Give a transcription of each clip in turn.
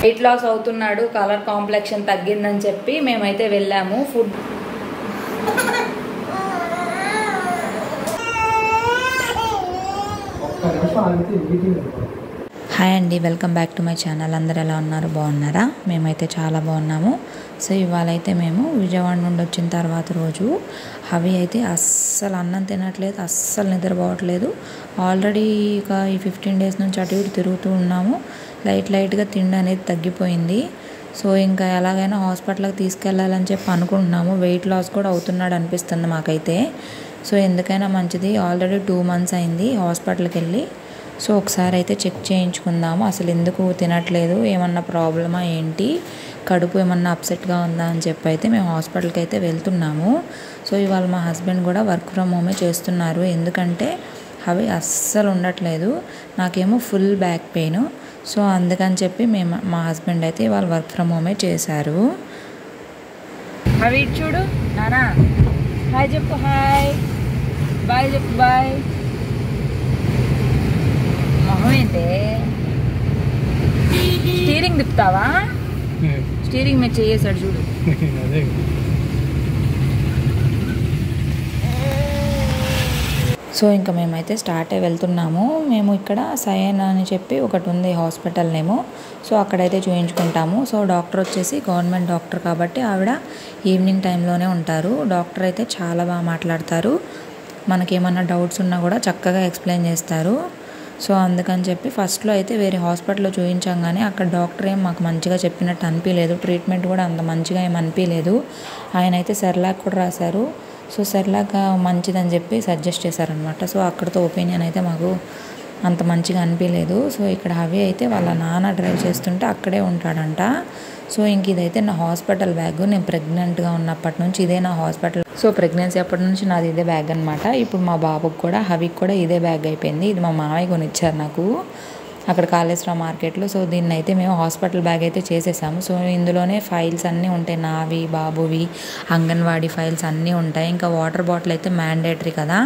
Weight loss అవుతున్నాడు, colour complexion తగ్గిందని చెప్పి మేమైతే వెళ్ళాము. ఫుడ్ హాయ్ అండి, welcome back to my channel. అందరు ఎలా ఉన్నారు? బాగున్నారా? మేమైతే చాలా బాగున్నాము. సో ఇవాళ అయితే మేము విజయవాడ నుండి వచ్చిన తర్వాత రోజు అవి అయితే అస్సలు అన్నం తినట్లేదు, అస్సలు నిద్రపోవట్లేదు. ఆల్రెడీ ఇక ఈ 15 days నుంచి అటు ఇటు తిరుగుతూ ఉన్నాము. లైట్గా తిండి అనేది తగ్గిపోయింది. సో ఇంకా ఎలాగైనా హాస్పిటల్కి తీసుకెళ్ళాలని చెప్పి అనుకుంటున్నాము. వెయిట్ లాస్ కూడా అవుతున్నాడు అనిపిస్తుంది మాకైతే. సో ఎందుకైనా మంచిది, ఆల్రెడీ 2 months అయింది హాస్పిటల్కి వెళ్ళి. సో ఒకసారి అయితే చెక్ చేయించుకుందాము, అసలు ఎందుకు తినట్లేదు, ఏమన్నా ప్రాబ్లమా ఏంటి, కడుపు ఏమన్నా అప్సెట్గా ఉందా అని చెప్పి అయితే మేము హాస్పిటల్కి అయితే వెళ్తున్నాము. సో ఇవాళ మా హస్బెండ్ కూడా వర్క్ ఫ్రమ్ హోమే చేస్తున్నారు, ఎందుకంటే అవి అస్సలు ఉండట్లేదు. నాకేమో ఫుల్ బ్యాక్ పెయిన్. సో అందుకని చెప్పి మా హస్బెండ్ అయితే ఇవాళ వర్క్ ఫ్రమ్ హోమే చేశారు. అవి చూడు నానా, హాయ్ చెప్పు, హాయ్ బాయ్ చెప్పు, బాయ్. మొహం ఏంటే, స్టీరింగ్ తిప్పుతావా? స్టీరింగ్ మీద చేసాడు చూడు. సో ఇంకా మేమైతే స్టార్ట్ అయి వెళ్తున్నాము. మేము ఇక్కడ సయన్ అని చెప్పి ఒకటి ఉంది హాస్పిటల్ నేమో. సో అక్కడైతే చూయించుకుంటాము. సో డాక్టర్ వచ్చేసి గవర్నమెంట్ డాక్టర్ కాబట్టి ఆవిడ ఈవినింగ్ టైంలోనే ఉంటారు. డాక్టర్ అయితే చాలా బాగా మాట్లాడతారు, మనకేమన్నా డౌట్స్ ఉన్నా కూడా చక్కగా ఎక్స్ప్లెయిన్ చేస్తారు. సో అందుకని చెప్పి ఫస్ట్లో అయితే వేరే హాస్పిటల్లో చూపించాం, కానీ అక్కడ డాక్టర్ ఏం మాకు మంచిగా చెప్పినట్టు అనిపించలేదు, ట్రీట్మెంట్ కూడా అంత మంచిగా ఏం అనిపించలేదు. ఆయన అయితే సెర్లాక్ కూడా రాశారు. సో సెర్లాక్ మంచిదని చెప్పి సజెస్ట్ చేశారనమాట. సో అక్కడితో ఒపీనియన్ అయితే మాకు అంత మంచిగా అనిపించలేదు. సో ఇక్కడ అవి అయితే వాళ్ళ నాన్న డ్రైవ్ చేస్తుంటే అక్కడే ఉంటాడంట. సో ఇంక ఇదైతే నా హాస్పిటల్ బ్యాగ్, నేను ప్రెగ్నెంట్గా ఉన్నప్పటి నుంచి ఇదే నా హాస్పిటల్. సో ప్రెగ్నెన్సీ అప్పటి నుంచి నాది ఇదే బ్యాగ్ అనమాట. ఇప్పుడు మా బాబుకి కూడా హవికి కూడా ఇదే బ్యాగ్ అయిపోయింది. ఇది మా మామయ్య కొనిచ్చారు నాకు అక్కడ కాళేశ్వరం మార్కెట్లో. సో దీన్ని అయితే మేము హాస్పిటల్ బ్యాగ్ అయితే చేసేసాము. సో ఇందులోనే ఫైల్స్ అన్నీ ఉంటాయి, నావి, బాబువి, అంగన్వాడీ ఫైల్స్ అన్నీ ఉంటాయి. ఇంకా వాటర్ బాటిల్ అయితే మ్యాండేటరీ కదా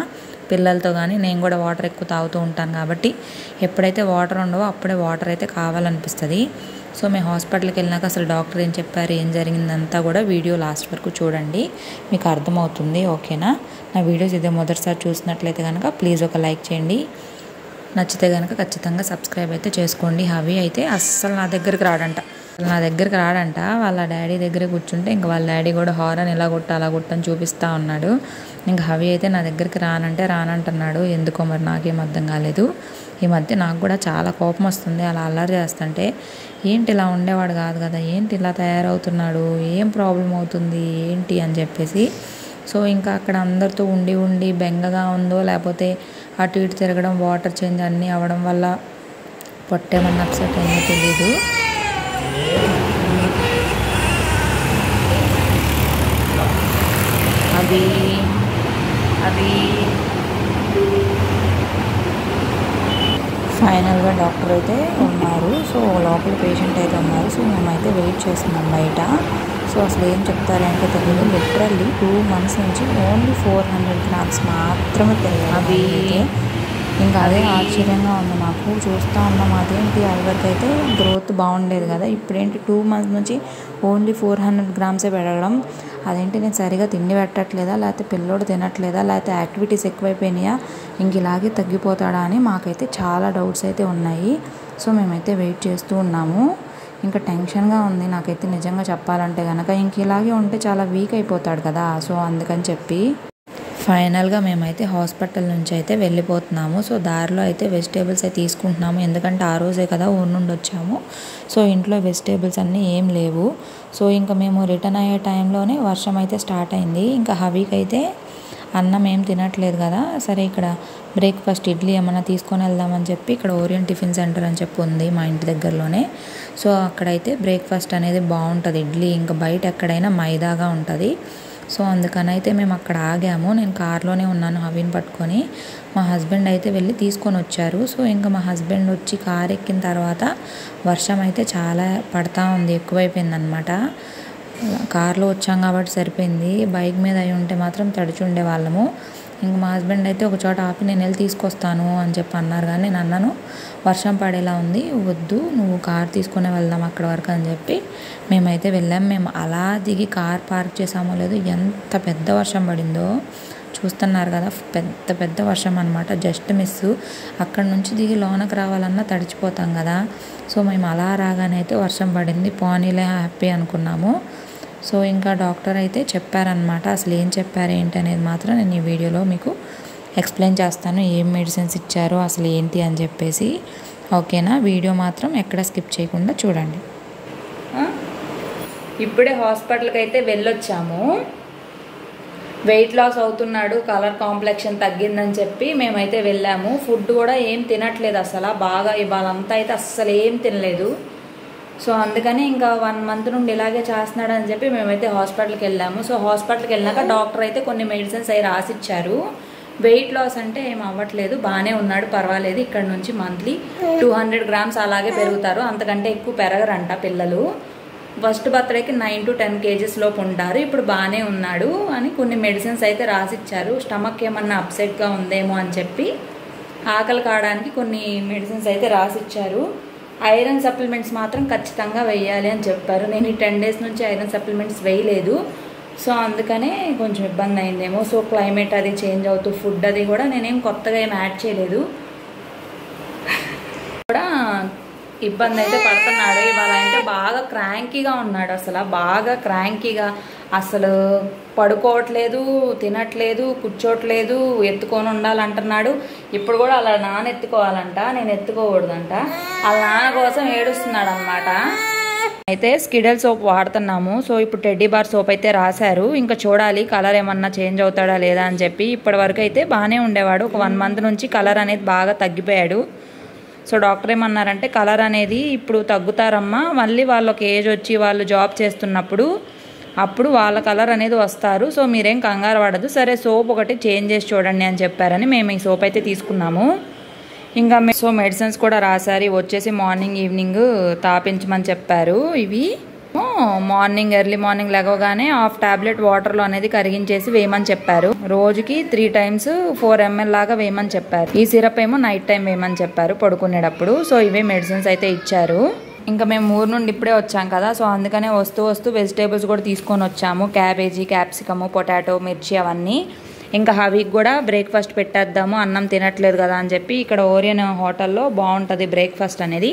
పిల్లలతో, కానీ నేను కూడా వాటర్ ఎక్కువ తాగుతూ ఉంటాను కాబట్టి ఎప్పుడైతే వాటర్ ఉండవో అప్పుడే వాటర్ అయితే కావాలనిపిస్తుంది. సో మేము హాస్పిటల్కి వెళ్ళినాక అసలు డాక్టర్ ఏం చెప్పారు, ఏం జరిగిందంతా కూడా వీడియో లాస్ట్ వరకు చూడండి, మీకు అర్థమవుతుంది. ఓకేనా? నా వీడియోస్ ఇదే మొదటిసారి చూసినట్లయితే కనుక ప్లీజ్ ఒక లైక్ చేయండి, నచ్చితే కనుక ఖచ్చితంగా సబ్స్క్రైబ్ అయితే చేసుకోండి. హవి అయితే అస్సలు నా దగ్గరికి రాడంట, వాళ్ళ డాడీ దగ్గరే కూర్చుంటే ఇంకా వాళ్ళ డాడీ కూడా హారన్ ఇలా కొట్టు అలా కొట్టని చూపిస్తూ ఉన్నాడు. ఇంకా హవి అయితే నా దగ్గరికి రానంటున్నాడు. ఎందుకో మరి నాకేం అర్థం కాలేదు. ఈ మధ్య నాకు కూడా చాలా కోపం వస్తుంది అలా అల్లరి చేస్తుంటే. ఏంటి ఇలా ఉండేవాడు కాదు కదా, ఏంటి ఇలా తయారవుతున్నాడు, ఏం ప్రాబ్లం అవుతుంది ఏంటి అని చెప్పేసి. సో ఇంకా అక్కడ అందరితో ఉండి బెంగగా ఉందో లేకపోతే అటు ఇటు తిరగడం, వాటర్ చేంజ్ అన్నీ అవ్వడం వల్ల పొట్టేమన్నా అప్సెట్ అయిందో తెలీదు. అది ఫైనల్గా డాక్టర్ అయితే ఉన్నారు. సో లోపల పేషెంట్ అయితే ఉన్నారు. సో మేమైతే వెయిట్ చేస్తున్నాం బయట. సో అసలు ఏం చెప్తారంటే తెలియదు. లిటరల్లీ 2 months నుంచి ఓన్లీ 400 grams మాత్రమే పెరిగాయి. ఇంకా అదే ఆశ్చర్యంగా ఉంది మాకు, చూస్తూ ఉన్నాం అదేంటి వరకు అయితే గ్రోత్ బాగుండేది కదా, ఇప్పుడేంటి 2 months నుంచి ఓన్లీ 400 grams పెరగడం. అదేంటి నేను సరిగా తిండి పెట్టట్లేదా, లేకపోతే పిల్లోడు తినట్లేదా, లేకపోతే యాక్టివిటీస్ ఎక్కువైపోయినాయా, ఇంక ఇలాగే తగ్గిపోతాడా అని మాకైతే చాలా డౌట్స్ అయితే ఉన్నాయి. సో మేమైతే వెయిట్ చేస్తూ ఉన్నాము. ఇంకా టెన్షన్గా ఉంది నాకైతే నిజంగా చెప్పాలంటే కనుక. ఇంక ఇలాగే ఉంటే చాలా వీక్ అయిపోతాడు కదా. సో అందుకని చెప్పి ఫైనల్గా మేమైతే హాస్పిటల్ నుంచి అయితే వెళ్ళిపోతున్నాము. సో దారిలో అయితే వెజిటేబుల్స్ అయితే తీసుకుంటున్నాము, ఎందుకంటే ఆ రోజే కదా ఊరు నుండి వచ్చాము. సో ఇంట్లో వెజిటేబుల్స్ అన్నీ ఏం లేవు. సో ఇంకా మేము రిటర్న్ అయ్యే టైంలోనే వర్షం అయితే స్టార్ట్ అయింది. ఇంకా హవీకి అయితే అన్నం ఏం తినట్లేదు కదా, సరే ఇక్కడ బ్రేక్ఫాస్ట్ ఇడ్లీ ఏమైనా తీసుకొని వెళ్దామని చెప్పి ఇక్కడ ఓరియంట్ టిఫిన్ సెంటర్ అని చెప్పి ఉంది మా ఇంటి దగ్గరలోనే. సో అక్కడైతే బ్రేక్ఫాస్ట్ అనేది బాగుంటుంది, ఇడ్లీ ఇంకా బయట ఎక్కడైనా మైదాగా ఉంటుంది. సో అందుకని అయితే మేము అక్కడ ఆగాము. నేను కార్లోనే ఉన్నాను హవీని పట్టుకొని. మా హస్బెండ్ అయితే వెళ్ళి తీసుకొని వచ్చారు. సో ఇంకా మా హస్బెండ్ వచ్చి కార్ ఎక్కిన తర్వాత వర్షం అయితే చాలా పడతా ఉంది, ఎక్కువైపోయింది అనమాట. కార్లో వచ్చాం కాబట్టి సరిపోయింది, బైక్ మీద అయి ఉంటే మాత్రం తడిచి ఉండేవాళ్ళము. ఇంక మా హస్బెండ్ అయితే ఒక చోట ఆపి నేను వెళ్ళి తీసుకొస్తాను అని చెప్పి అన్నారు. కానీ నేను అన్నాను వర్షం పడేలా ఉంది, వద్దు నువ్వు కార్ తీసుకునే వెళ్దాం అక్కడ వరకు అని చెప్పి మేమైతే వెళ్ళాం. మేము అలా దిగి కార్ పార్క్ చేసామో లేదో ఎంత పెద్ద వర్షం పడిందో చూస్తున్నారు కదా. పెద్ద పెద్ద వర్షం అనమాట, జస్ట్ మిస్. అక్కడ నుంచి దిగి లోనకు రావాలన్నా తడిచిపోతాం కదా. సో మేము అలా రాగానే అయితే వర్షం పడింది, పోనీలే హ్యాపీ అనుకున్నాము. సో ఇంకా డాక్టర్ అయితే చెప్పారనమాట. అసలు ఏం చెప్పారు ఏంటి అనేది మాత్రం నేను ఈ వీడియోలో మీకు ఎక్స్ప్లెయిన్ చేస్తాను. ఏం మెడిసిన్స్ ఇచ్చారో అసలు ఏంటి అని చెప్పేసి. ఓకేనా, వీడియో మాత్రం ఎక్కడ స్కిప్ చేయకుండా చూడండి. ఇప్పుడే హాస్పిటల్కి అయితే వెళ్ళొచ్చాము. వెయిట్ లాస్ అవుతున్నాడు, కలర్ కాంప్లెక్షన్ తగ్గిందని చెప్పి మేమైతే వెళ్ళాము. ఫుడ్ కూడా ఏం తినట్లేదు అసలు, బాగా ఇవాళంతా అయితే అస్సలు ఏం తినలేదు. సో అందుకని ఇంకా 1 month నుండి ఇలాగే చేస్తున్నాడు అని చెప్పి మేమైతే హాస్పిటల్కి వెళ్ళాము. సో హాస్పిటల్కి వెళ్ళాక డాక్టర్ అయితే కొన్ని మెడిసిన్స్ అవి రాసిచ్చారు. వెయిట్ లాస్ అంటే ఏం అవ్వట్లేదు, బాగానే ఉన్నాడు, పర్వాలేదు. ఇక్కడ నుంచి మంత్లీ 200 grams అలాగే పెరుగుతారు, అంతకంటే ఎక్కువ పెరగరంట పిల్లలు. ఫస్ట్ బర్త్డేకి 9 to 10 kgs లోపు ఉంటారు. ఇప్పుడు బాగానే ఉన్నాడు అని కొన్ని మెడిసిన్స్ అయితే రాసిచ్చారు. స్టమక్ ఏమన్నా అప్సెట్గా ఉందేమో అని చెప్పి ఆకలి కావడానికి కొన్ని మెడిసిన్స్ అయితే రాసిచ్చారు. ఐరన్ సప్లిమెంట్స్ మాత్రం ఖచ్చితంగా వేయాలి అని చెప్పారు. నేను ఈ 10 days నుంచి ఐరన్ సప్లిమెంట్స్ వేయలేదు. సో అందుకనే కొంచెం ఇబ్బంది అయిందేమో. సో క్లైమేట్ అది చేంజ్ అవుతూ ఫుడ్ అది కూడా నేనేం కొత్తగా ఏం యాడ్ చేయలేదు, కూడా ఇబ్బంది అయితే పడుతున్నాడు. ఇవాళ అంటే బాగా క్రాంకీగా ఉన్నాడు, అసలు బాగా క్రాంకీగా, అసలు పడుకోవట్లేదు, తినట్లేదు, కూర్చోట్లేదు, ఎత్తుకొని ఉండాలంటున్నాడు. ఇప్పుడు కూడా అలా నాన్న ఎత్తుకోవాలంట, నేను ఎత్తుకోకూడదంట. వాళ్ళ నాన్న కోసం ఏడుస్తున్నాడు అనమాట. అయితే స్కిడల్ సోప్ వాడుతున్నాము. సో ఇప్పుడు టెడ్డీ బార్ సోప్ అయితే రాశారు. ఇంకా చూడాలి కలర్ ఏమన్నా చేంజ్ అవుతాడా లేదా అని చెప్పి. ఇప్పటి వరకు అయితే బాగానే ఉండేవాడు, ఒక 1 month నుంచి కలర్ అనేది బాగా తగ్గిపోయాడు. సో డాక్టర్ ఏమన్నారంటే కలర్ అనేది ఇప్పుడు తగ్గుతారమ్మా, మళ్ళీ వాళ్ళకి ఏజ్ వచ్చి వాళ్ళు జాబ్ చేస్తున్నప్పుడు అప్పుడు వాళ్ళ కలర్ అనేది వస్తారు. సో మీరేం కంగారు పడదు, సరే సోప్ ఒకటి చేంజ్ చేసి చూడండి అని చెప్పారని మేము ఈ సోప్ అయితే తీసుకున్నాము. ఇంకా సో మెడిసిన్స్ కూడా రాశారు. వచ్చేసి మార్నింగ్ ఈవినింగ్ తాపించమని చెప్పారు. ఇవి మార్నింగ్ ఎర్లీ మార్నింగ్ లేవగానే 1/2 tablet వాటర్లో అనేది కరిగించేసి వేయమని చెప్పారు. రోజుకి 3 times 4 ml లాగా వేయమని చెప్పారు. ఈ సిరప్ ఏమో నైట్ టైం వేయమని చెప్పారు పడుకునేటప్పుడు. సో ఇవే మెడిసిన్స్ అయితే ఇచ్చారు. ఇంకా మేము ఊరు నుండి ఇప్పుడే వచ్చాం కదా, సో అందుకనే వస్తూ వెజిటేబుల్స్ కూడా తీసుకొని వచ్చాము. క్యాబేజీ, క్యాప్సికము, పొటాటో, మిర్చి అవన్నీ. ఇంకా హవీకి కూడా బ్రేక్ఫాస్ట్ పెట్టేద్దాము, అన్నం తినట్లేదు కదా అని చెప్పి ఇక్కడ ఓరియన్ హోటల్లో బాగుంటుంది బ్రేక్ఫాస్ట్ అనేది.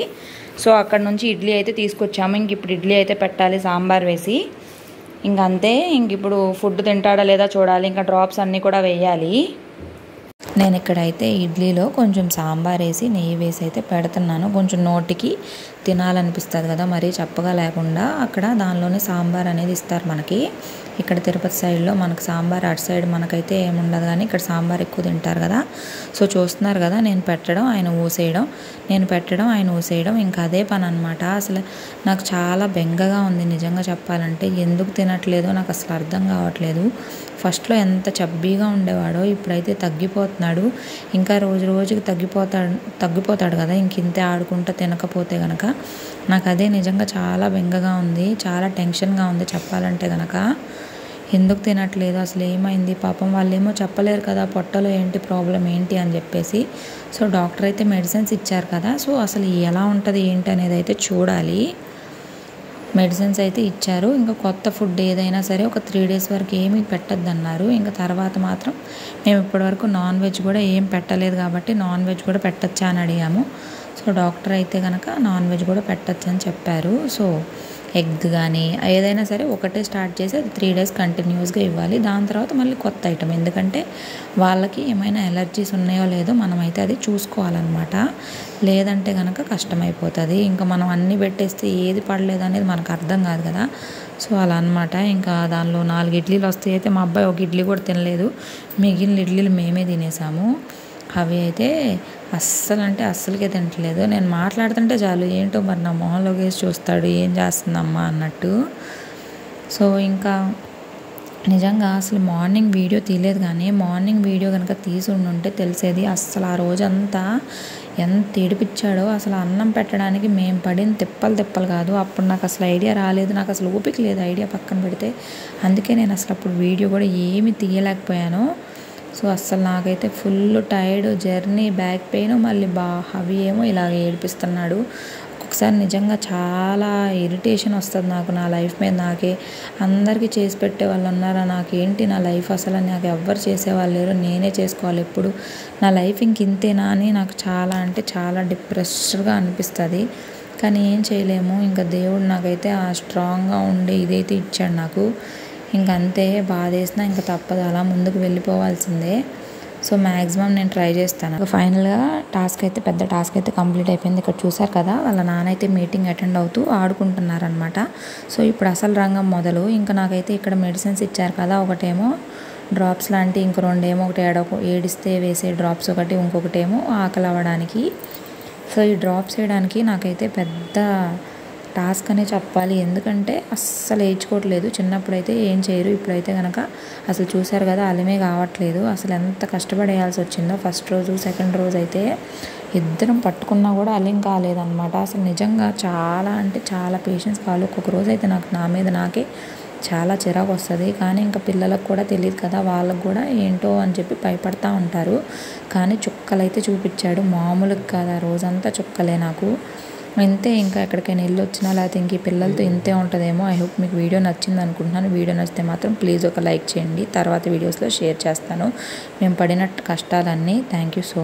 సో అక్కడ నుంచి ఇడ్లీ అయితే తీసుకొచ్చాము. ఇంక ఇప్పుడు ఇడ్లీ అయితే పెట్టాలి సాంబార్ వేసి. ఇంక అంతే, ఇంక ఇప్పుడు ఫుడ్ తింటాడా లేదా చూడాలి. ఇంకా డ్రాప్స్ అన్నీ కూడా వేయాలి. నేను ఇక్కడైతే ఇడ్లీలో కొంచెం సాంబార్ వేసి నెయ్యి వేసి అయితే పెడుతున్నాను. కొంచెం నోటికి తినాలనిపిస్తుంది కదా, మరీ చప్పగా లేకుండా. అక్కడ దానిలోనే సాంబార్ అనేది ఇస్తారు మనకి. ఇక్కడ తిరుపతి సైడ్లో మనకు సాంబార్, అటు సైడ్ మనకైతే ఏముండదు, కానీ ఇక్కడ సాంబార్ ఎక్కువ తింటారు కదా. సో చూస్తున్నారు కదా, నేను పెట్టడం ఆయన ఊసేయడం, నేను పెట్టడం ఆయన ఊసేయడం, ఇంకా అదే పని అనమాట. అసలు నాకు చాలా బెంగగా ఉంది నిజంగా చెప్పాలంటే. ఎందుకు తినట్లేదో నాకు అసలు అర్థం కావట్లేదు. ఫస్ట్లో ఎంత చబ్బీగా ఉండేవాడో ఇప్పుడైతే తగ్గిపోతున్నాడు. ఇంకా రోజు రోజుకి తగ్గిపోతాడు కదా, ఇంక ఇంతే ఆడుకుంటూ తినకపోతే కనుక. నాకు అదే నిజంగా చాలా బెంగగా ఉంది, చాలా టెన్షన్గా ఉంది చెప్పాలంటే కనుక. ఎందుకు తినట్లేదు, అసలు ఏమైంది పాపం, వాళ్ళేమో చెప్పలేరు కదా పొట్టలో ఏంటి ప్రాబ్లం ఏంటి అని చెప్పేసి. సో డాక్టర్ అయితే మెడిసిన్స్ ఇచ్చారు కదా, సో అసలు ఎలా ఉంటుంది ఏంటి అనేది అయితే చూడాలి. మెడిసిన్స్ అయితే ఇచ్చారు. ఇంకా కొత్త ఫుడ్ ఏదైనా సరే ఒక 3 days వరకు ఏమీ పెట్టద్దు అన్నారు. ఇంకా తర్వాత మాత్రం మేము ఇప్పటివరకు నాన్ వెజ్ కూడా ఏం పెట్టలేదు కాబట్టి నాన్ వెజ్ కూడా పెట్టచ్చా అని అడిగాము. సో డాక్టర్ అయితే కనుక నాన్ వెజ్ కూడా పెట్టచ్చు అని చెప్పారు. సో ఎగ్ కానీ ఏదైనా సరే ఒకటే స్టార్ట్ చేసి అది 3 days కంటిన్యూస్గా ఇవ్వాలి. దాని తర్వాత మళ్ళీ కొత్త ఐటమ్, ఎందుకంటే వాళ్ళకి ఏమైనా ఎలర్జీస్ ఉన్నాయో లేదో మనమైతే అది చూసుకోవాలన్నమాట. లేదంటే కనుక కష్టమైపోతుంది. ఇంకా మనం అన్నీ పెట్టేస్తే ఏది పడలేదు అనేది మనకు అర్థం కాదు కదా. సో అలా అనమాట. ఇంకా దానిలో 4 ఇడ్లీలు వస్తాయి. అయితే మా అబ్బాయి ఒక ఇడ్లీ కూడా తినలేదు, మిగిలిన ఇడ్లీలు మేమే తినేసాము. అవి అయితే అస్సలకే తినట్లేదు. నేను మాట్లాడుతుంటే చాలు ఏంటో మరి నా మొహంలోకి వేసి చూస్తాడు, ఏం చేస్తుందమ్మా అన్నట్టు. సో ఇంకా నిజంగా అసలు మార్నింగ్ వీడియో తీయలేదు, కానీ మార్నింగ్ వీడియో కనుక తీసి ఉండుంటే తెలిసేది. అస్సలు ఆ రోజంతా ఎంత ఏడిపించాడో, అసలు అన్నం పెట్టడానికి మేము పడిన తిప్పలు కాదు. అప్పుడు నాకు అసలు ఐడియా రాలేదు, నాకు అసలు ఓపిక లేదు ఐడియా పక్కన పెడితే. అందుకే నేను అసలు అప్పుడు వీడియో కూడా ఏమీ తీయలేకపోయాను. సో అస్సలు నాకైతే full tired journey, back pain, మళ్ళీ అవి ఏమో ఇలాగ ఏడిపిస్తున్నాడు. ఒక్కొక్కసారి నిజంగా చాలా ఇరిటేషన్ వస్తుంది నాకు నా లైఫ్ మీద నాకే. అందరికీ చేసి పెట్టే వాళ్ళు ఉన్నారా, నాకేంటి నా లైఫ్ అసలు నాకు ఎవ్వరు చేసేవాళ్ళు లేరు, నేనే చేసుకోవాలి ఎప్పుడు, నా లైఫ్ ఇంతేనా అని నాకు చాలా అంటే చాలా డిప్రెస్డ్గా అనిపిస్తుంది. కానీ ఏం చేయలేము, ఇంకా దేవుడు నాకైతే ఆ స్ట్రాంగ్గా ఉండే ఇదైతే ఇచ్చాడు నాకు. ఇంకంతే, బాధేసినా ఇంకా తప్పదు, అలా ముందుకు వెళ్ళిపోవాల్సిందే. సో మ్యాక్సిమం నేను ట్రై చేస్తాను. ఫైనల్గా పెద్ద టాస్క్ అయితే కంప్లీట్ అయిపోయింది. ఇక్కడ చూసారు కదా, వాళ్ళ నాన్న అయితే మీటింగ్ అటెండ్ అవుతూ ఆడుకుంటున్నారనమాట. సో ఇప్పుడు అసలు రంగం మొదలు. ఇంకా నాకైతే ఇక్కడ మెడిసిన్స్ ఇచ్చారు కదా, ఒకటేమో డ్రాప్స్ లాంటి, ఇంక రెండేమో, ఒకటి ఏడిస్తే వేసే డ్రాప్స్ ఒకటి, ఇంకొకటేమో ఆకలి అవ్వడానికి. సో ఈ డ్రాప్స్ వేయడానికి నాకైతే పెద్ద టాస్క్ అనే చెప్పాలి. ఎందుకంటే అస్సలు ఏడ్చుకోవట్లేదు. చిన్నప్పుడైతే ఏం చేయరు, ఇప్పుడైతే కనుక అసలు చూసారు కదా అలమే కావట్లేదు. అసలు ఎంత కష్టపడేయాల్సి వచ్చిందో. ఫస్ట్ రోజు సెకండ్ రోజు అయితే ఇద్దరం పట్టుకున్నా కూడా అలేం కాలేదన్నమాట. అసలు నిజంగా చాలా అంటే చాలా పేషెన్స్ కావాలి. ఒక్కొక్క రోజు అయితే నాకు నా మీద నాకే చాలా చిరాకు వస్తుంది. కానీ ఇంకా పిల్లలకు కూడా తెలియదు కదా, వాళ్ళకు కూడా ఏంటో అని చెప్పి భయపడతా ఉంటారు. కానీ చుక్కలు అయితే చూపించాడు, మామూలుగా కాదు. ఆ రోజంతా చుక్కలే నాకు. ఇంతే, ఇంకా ఎక్కడికైనా వెళ్ళి వచ్చినా లేకపోతే ఇంక ఈ పిల్లలతో ఇంతే ఉంటుందేమో. ఐ హోప్ మీకు వీడియో నచ్చింది అనుకుంటున్నాను. వీడియో నచ్చితే మాత్రం ప్లీజ్ ఒక లైక్ చేయండి. తర్వాత వీడియోస్లో షేర్ చేస్తాను మేము పడిన కష్టాలన్నీ. Thank you so